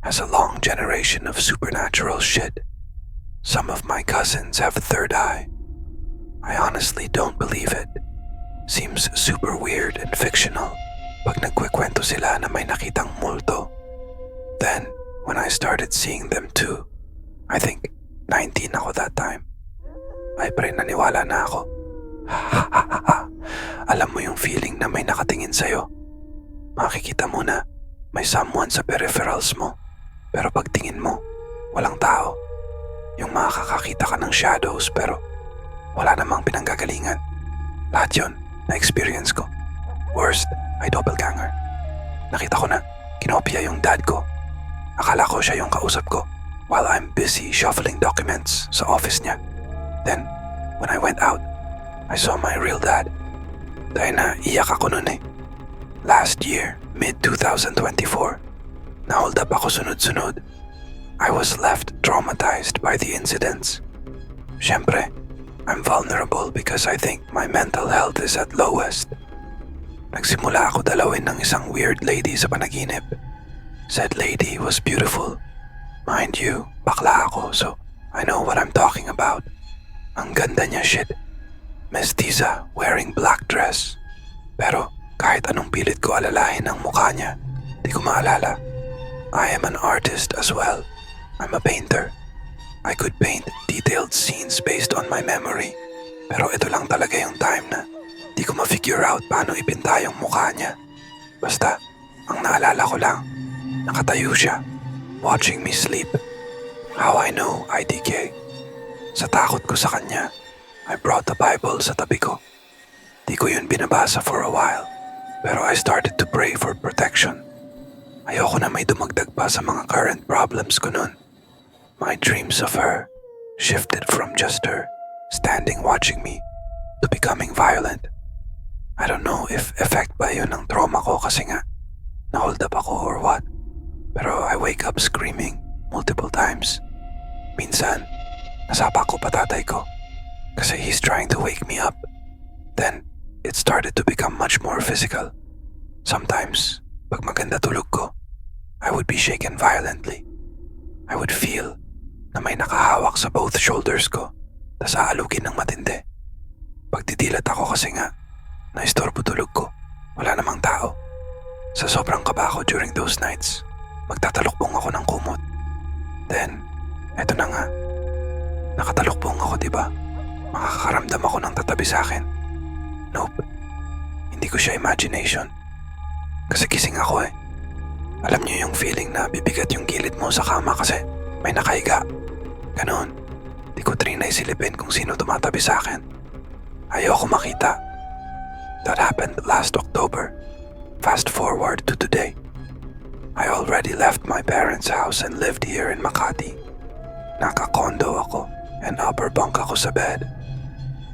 has a long generation of supernatural shit. Some of my cousins have a third eye. I honestly don't believe it. Seems super weird and fictional pag nagkwekwento sila na may nakitang multo. Then, when I started seeing them too, I think 19 ako that time, ay pre naniwala na ako. Alam mo yung feeling na may nakatingin sa'yo? Makikita mo na may someone sa peripherals mo, pero pagtingin mo, walang tao. Yung makakakita ka ng shadows pero wala namang pinanggagalingan. Lahat yun na-experience ko. Worst, ay doppelganger. Nakita ko na, kinopya yung dad ko. Akala ko siya yung kausap ko while I'm busy shuffling documents sa office niya. Then, when I went out, I saw my real dad. Dahil na iyak ako nun eh. Last year, mid-2024, na-hold up ako sunod-sunod. I was left traumatized by the incidents. Siyempre, I'm vulnerable because I think my mental health is at lowest. Nagsimula ako dalawin ng isang weird lady sa panaginip. Said lady was beautiful. Mind you, bakla ako so I know what I'm talking about. Ang ganda niya shit. Mestiza wearing black dress. Pero kahit anong pilit ko alalahin ang mukha niya, di ko maalala. I am an artist as well. I'm a painter. I could paint detailed scenes based on my memory. Pero ito lang talaga yung time na di ko ma-figure out paano ipinta yung mukha niya. Basta, ang naalala ko lang, nakatayo siya, watching me sleep. How I know IDK. Sa takot ko sa kanya, I brought the Bible sa tabi ko. Di ko yun binabasa for a while, pero I started to pray for protection. Ayoko na may dumagdag pa sa mga current problems ko nun. My dreams of her shifted from just her standing watching me to becoming violent. I don't know if effect ba yun ng trauma ko kasi nga na-hold up ako or what. Pero I wake up screaming multiple times. Minsan, nasapa ko pa tatay ko kasi he's trying to wake me up. Then, it started to become much more physical. Sometimes, pag maganda tulog ko, I would be shaken violently. I would feel na may nakahawak sa both shoulders ko, tas aalugin ng matindi. Pagdidilat ako kasi nga, naistorbo tulog ko, wala namang tao. Sa sobrang kaba ko during those nights, magtatalokbong ako ng kumot. Then, eto na nga, nakatalokbong ako diba? Makakaramdam ako ng tatabi sa akin. Nope, hindi ko siya imagination. Kasi gising ako eh. Alam niyo yung feeling na bibigat yung gilid mo sa kama kasi may nakahiga. Ganon. Di ko trinay silipin kung sino tumatabi sa akin. Ayoko makita. That happened last October. Fast forward to today. I already left my parents' house and lived here in Makati. Naka-condo ako and upper bunk ako sa bed.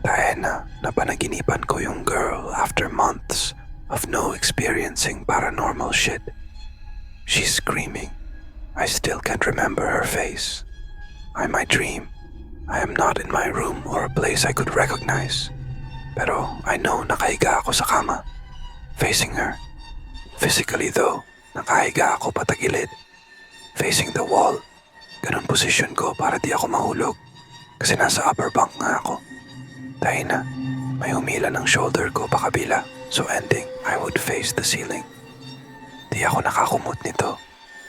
Dahil na napanaginipan ko yung girl after months of no experiencing paranormal shit. She's screaming. I still can't remember her face. I might dream. I am not in my room or a place I could recognize. Pero I know nakahiga ako sa kama, facing her. Physically though, nakahiga ako patagilid, facing the wall. Ganun position ko para di ako mahulog kasi nasa upper bunk nga ako. Dahil na, may humila ng shoulder ko pakabila, so ending, I would face the ceiling. Di ako nakakumot nito.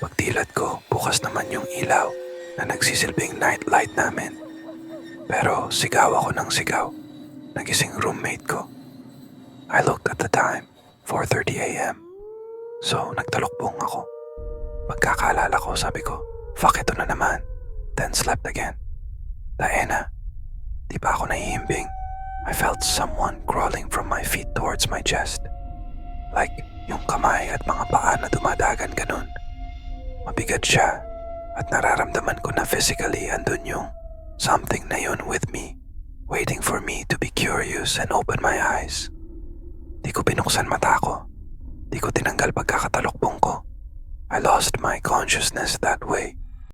Pagdilat ko, bukas naman yung ilaw na nagsisilbing nightlight namin. Pero sigaw ako ng sigaw. Nagising roommate ko. I looked at the time, 4:30 a.m. So nagtalokbong ako. Pagkakaalala ko, sabi ko, fuck ito na naman. Then slept again. Daena, di pa ako nahihimbing. I felt someone crawling from my feet towards my chest. Like yung kamay at mga paa na dumadagan ganun. Mabigat siya at nararamdaman ko na physically andun yung something na yun with me, waiting for me to be curious and open my eyes. Di ko binuksan mata ko. Di ko tinanggal pagkakatalokbong ko. I lost my consciousness that way